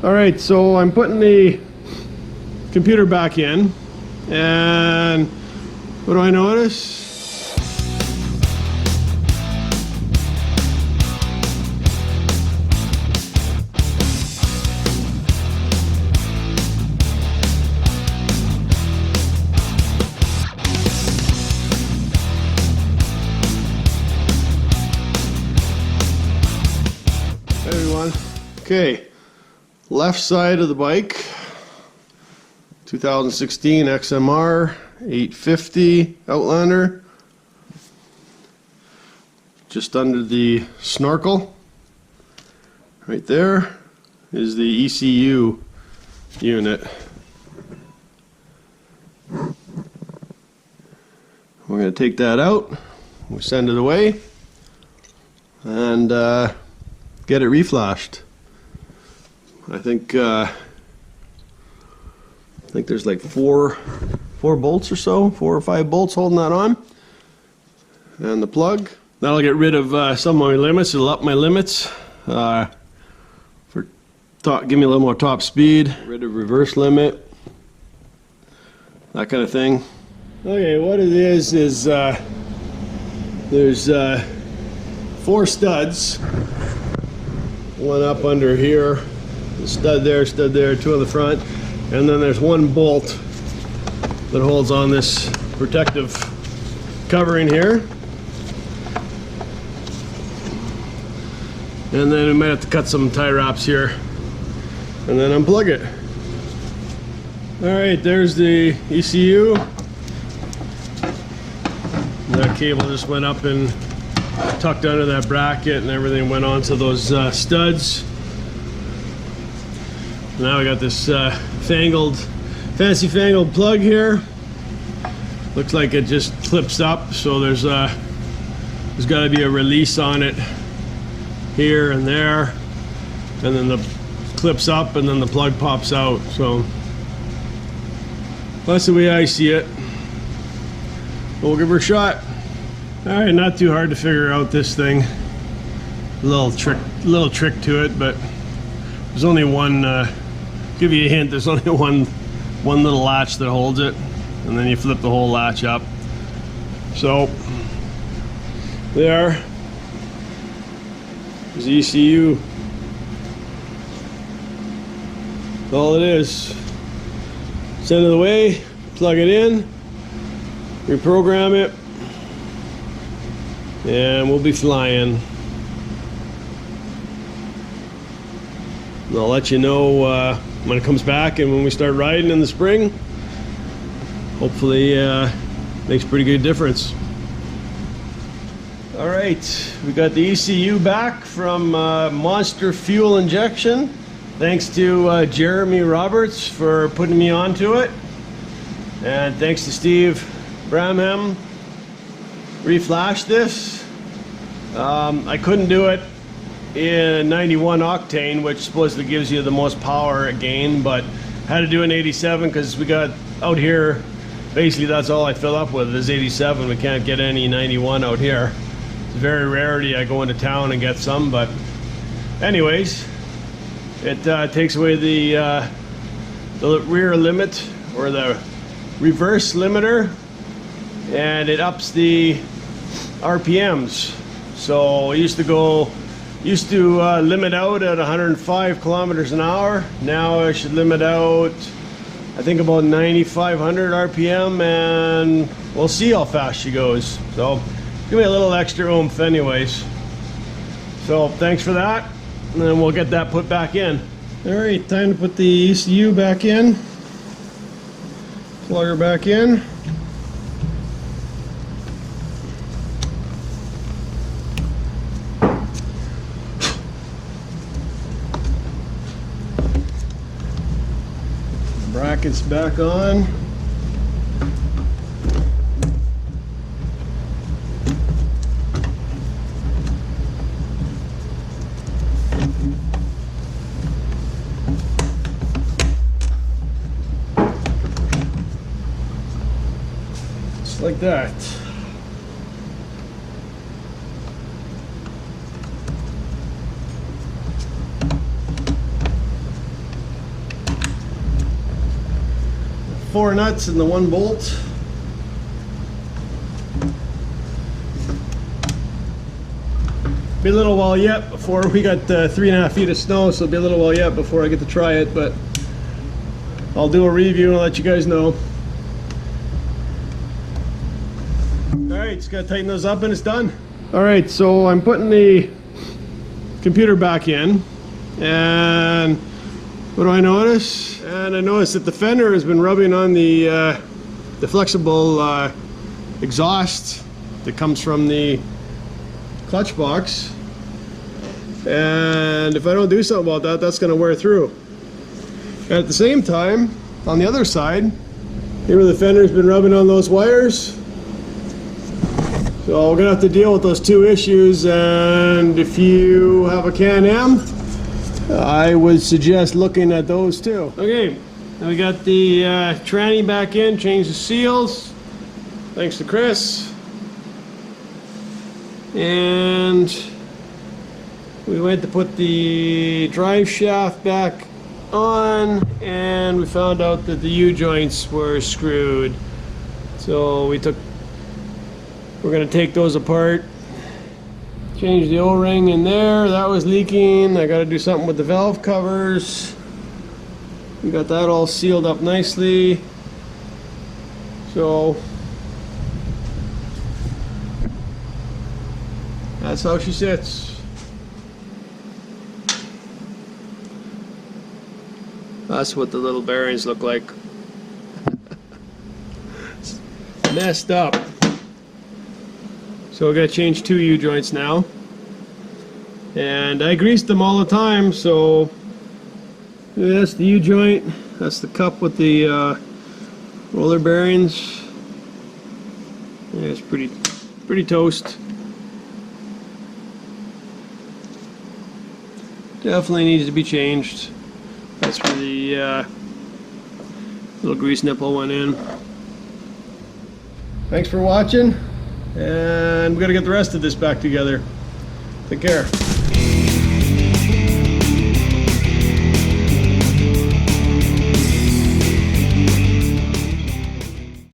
All right, so I'm putting the computer back in, and what do I notice? Hey everyone. Okay. Left side of the bike, 2016 XMR 850 Outlander, just under the snorkel. Right there is the ECU unit. We're going to take that out, we send it away, and get it reflashed. I think there's like four bolts or so, 4 or 5 bolts holding that on, and the plug. That'll get rid of some of my limits. It'll up my limits give me a little more top speed, rid of reverse limit, that kind of thing. Okay, what it is there's 4 studs, one up under here. Stud there, 2 on the front, and then there's 1 bolt that holds on this protective covering here. And then we might have to cut some tie wraps here and then unplug it. Alright, there's the ECU. That cable just went up and tucked under that bracket, and everything went onto those studs. Now we got this fancy fangled plug here. Looks like it just clips up, so there's got to be a release on it here and there, and then the clips up, and then the plug pops out. So that's the way I see it. We'll give her a shot. All right, not too hard to figure out this thing. A little trick to it, but there's only one. Give you a hint, there's only one little latch that holds it, and then you flip the whole latch up. So there's the ECU. That's all it is. Send it away, plug it in, reprogram it, and we'll be flying. And I'll let you know when it comes back and when we start riding in the spring. Hopefully makes a pretty good difference. All right, we got the ECU back from Monster Fuel Injection. Thanks to Jeremy Roberts for putting me onto it, and thanks to Steve Bramham. Reflashed this. I couldn't do it in 91 octane, which supposedly gives you the most power again, but had to do an 87 because we got out here, basically that's all I fill up with is 87. We can't get any 91 out here. It's a very rarity I go into town and get some, but anyways, it takes away the rear limit, or the reverse limiter, and it ups the RPMs. So I used to limit out at 105 kilometers an hour. Now I should limit out, I think, about 9,500 RPM, and we'll see how fast she goes. So give me a little extra oomph anyways. So thanks for that, and then we'll get that put back in. All right, time to put the ECU back in. Plug her back in. Brackets back on. Just like that. 4 nuts and the 1 bolt. Be a little while yet before we got 3.5 feet of snow, so it'll be a little while yet before I get to try it, but I'll do a review and I'll let you guys know. Alright, just gotta tighten those up and it's done. Alright, so I'm putting the computer back in, and what do I notice? And I noticed that the fender has been rubbing on the flexible exhaust that comes from the clutch box, and if I don't do something about that, that's going to wear through. And at the same time, on the other side, here where the fender's been rubbing on those wires, so we're going to have to deal with those 2 issues. And if you have a Can-Am, I would suggest looking at those too. Okay, now we got the tranny back in, changed the seals, thanks to Chris. And we went to put the drive shaft back on, and we found out that the U-joints were screwed. So we're going to take those apart, change the O-ring in there, that was leaking. I got to do something with the valve covers. We got that all sealed up nicely. So that's how she sits. That's what the little bearings look like. Messed up. So we gotta change 2 U-joints now. And I greased them all the time, so that's the U-joint. That's the cup with the roller bearings. Yeah, it's pretty toast. Definitely needs to be changed. That's where the little grease nipple went in. Thanks for watching, and we gotta get the rest of this back together. Take care.